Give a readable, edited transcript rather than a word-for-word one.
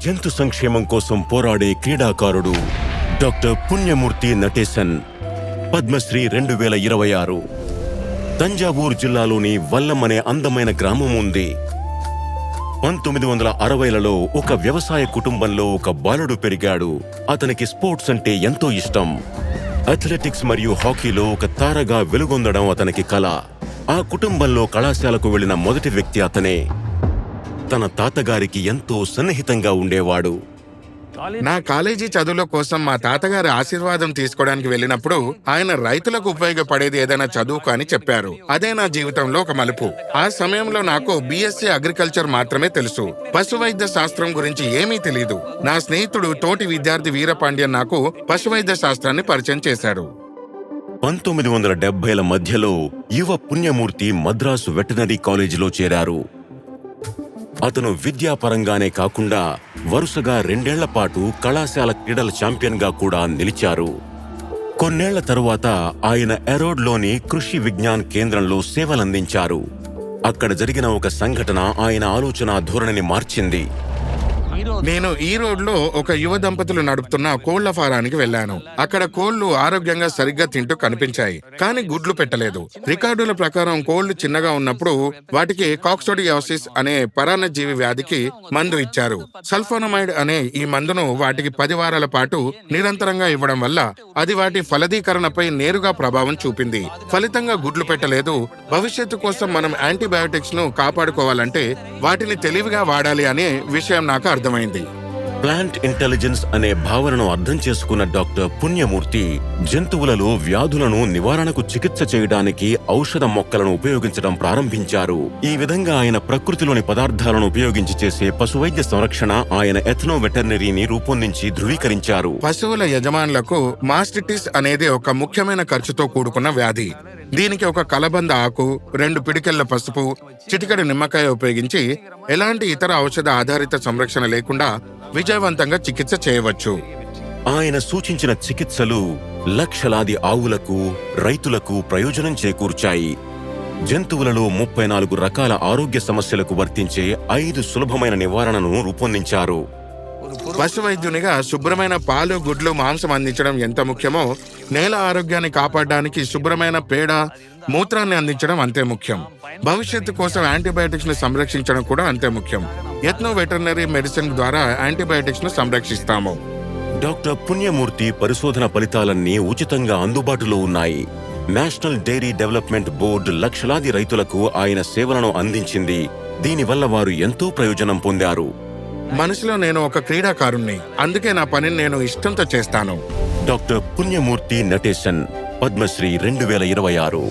జంతు సంక్షేమం కోసం పోరాడే క్రీడాకారుడు డాక్టర్ పుణ్యమూర్తి నటేశన్. పద్మశ్రీ 2026. తంజావూరు జిల్లాలోని వల్లం అనే అందమైన గ్రామం ఉంది. 1960లలో ఒక వ్యవసాయ కుటుంబంలో ఒక బాలుడు పెరిగాడు. అతనికి స్పోర్ట్స్ అంటే ఎంతో ఇష్టం. అథ్లెటిక్స్ మరియు హాకీలో ఒక తారగా వెలుగొందడం అతనికి కల. ఆ కుటుంబంలో కళాశాలకు వెళ్లిన మొదటి వ్యక్తి అతనే. తన తాతగారికి ఎంతో సన్నిహితంగా ఉండేవాడు. నా కాలేజీ చదువుల కోసం మా తాతగారి ఆశీర్వాదం తీసుకోవడానికి వెళ్ళినప్పుడు ఆయన రైతులకు ఉపయోగపడేది ఏదైనా చదువుకు అని చెప్పారు. అదే నా జీవితంలో ఒక మలుపు. ఆ సమయంలో నాకు BSc అగ్రికల్చర్ మాత్రమే తెలుసు. పశువైద్య శాస్త్రం గురించి ఏమీ తెలియదు. నా స్నేహితుడు తోటి విద్యార్థి వీరపాండ్యన్ నాకు పశువైద్య శాస్త్రాన్ని పరిచయం చేశాడు. 1970ల మధ్యలో యువ పుణ్యమూర్తి మద్రాసు వెటనరీ కాలేజీలో చేరారు. అతను విద్యాపరంగానే కాకుండా వరుసగా 2 ఏళ్ల పాటు కళాశాల క్రీడల ఛాంపియన్గా కూడా నిలిచారు. కొన్నేళ్ల తరువాత ఆయన ఎరోడ్లోని కృషి విజ్ఞాన్ కేంద్రంలో సేవలందించారు. అక్కడ జరిగిన ఒక సంఘటన ఆయన ఆలోచన ధోరణిని మార్చింది. నేను ఈ రోడ్లో ఒక యువ దంపతులు నడుపుతున్న కోళ్ల ఫారానికి వెళ్ళాను. అక్కడ కోళ్లు ఆరోగ్యంగా సరిగ్గా తింటూ కనిపించాయి, కానీ గుడ్లు పెట్టలేదు. రికార్డుల ప్రకారం కోళ్లు చిన్నగా ఉన్నప్పుడు వాటికి కాక్సోడియాసిస్ అనే పరాన్నజీవి వ్యాధికి మందు ఇచ్చారు. సల్ఫోనమైడ్ అనే ఈ మందును వాటికి 10 వారాల పాటు నిరంతరంగా ఇవ్వడం వల్ల అది వాటి ఫలదీకరణపై నేరుగా ప్రభావం చూపింది. ఫలితంగా గుడ్లు పెట్టలేదు. భవిష్యత్తు కోసం మనం యాంటీబయాటిక్స్ ను కాపాడుకోవాలంటే వాటిని తెలివిగా వాడాలి అనే విషయం నాకు అర్థమైంది. ప్లాంట్ ఇంటెలిజెన్స్ అనే భావనను అర్థం చేసుకున్న డాక్టర్ పుణ్యమూర్తి జంతువులలో వ్యాధులను నివారణకు చికిత్స చేయడానికి ఔషధ మొక్కలను ఉపయోగించడం ప్రారంభించారు. ఈ విధంగా ఆయన ప్రకృతిలోని పదార్థాలను ఉపయోగించి చేసే పశువైద్య సంరక్షణ ఆయన ఎథ్నో వెటర్నరీని రూపొందించి ధృవీకరించారు. పశువుల యజమానులకు మాస్టిటిస్ అనేది ఒక ముఖ్యమైన ఖర్చుతో కూడుకున్న వ్యాధి. దీనికి ఒక కలబంద ఆకు, 2 పిడికెళ్ల పసుపు, చిటికెడు నిమ్మకాయ ఉపయోగించి ఎలాంటి ఇతర ఔషధ ఆధారిత సంరక్షణ లేకుండా విజయవంతంగా చికిత్స చేయవచ్చు. ఆయన సూచించిన చికిత్సలు లక్షలాది ఆవులకు, రైతులకు ప్రయోజనం చేకూర్చాయి. జంతువులలో 34 రకాల ఆరోగ్య సమస్యలకు వర్తించే 5 సులభమైన నివారణను రూపొందించారు. పశువైద్యునిగా శుభ్రమైన పాలు, గుడ్లు, మాంసం అందించడం ఎంత ముఖ్యమో నేల ఆరోగ్యాన్ని కాపాడడానికి శుభ్రమైన పేడ, మూత్రాన్ని అందించడం అంతే ముఖ్యం. భవిష్యత్తు కోసం యాంటీబయాటిక్స్ ను సంరక్షించడం కూడా అంతే ముఖ్యం. ఎథ్నో వెటర్నరీ మెడిసిన్ ద్వారా యాంటీబయాటిక్స్ ను సంరక్షిస్తాము. డాక్టర్ పుణ్యమూర్తి పరిశోధన ఫలితాలన్నీ ఉచితంగా అందుబాటులో ఉన్నాయి. నేషనల్ డైరీ డెవలప్మెంట్ బోర్డు లక్షలాది రైతులకు ఆయన సేవలను అందించింది. దీనివల్ల వారు ఎంతో ప్రయోజనం పొందారు. మనసులో నేను ఒక క్రీడాకారుణ్ణి, అందుకే నా పనిని నేను ఇష్టంతో చేస్తాను. డాక్టర్ పుణ్యమూర్తి నటేశన్, పద్మశ్రీ 2026.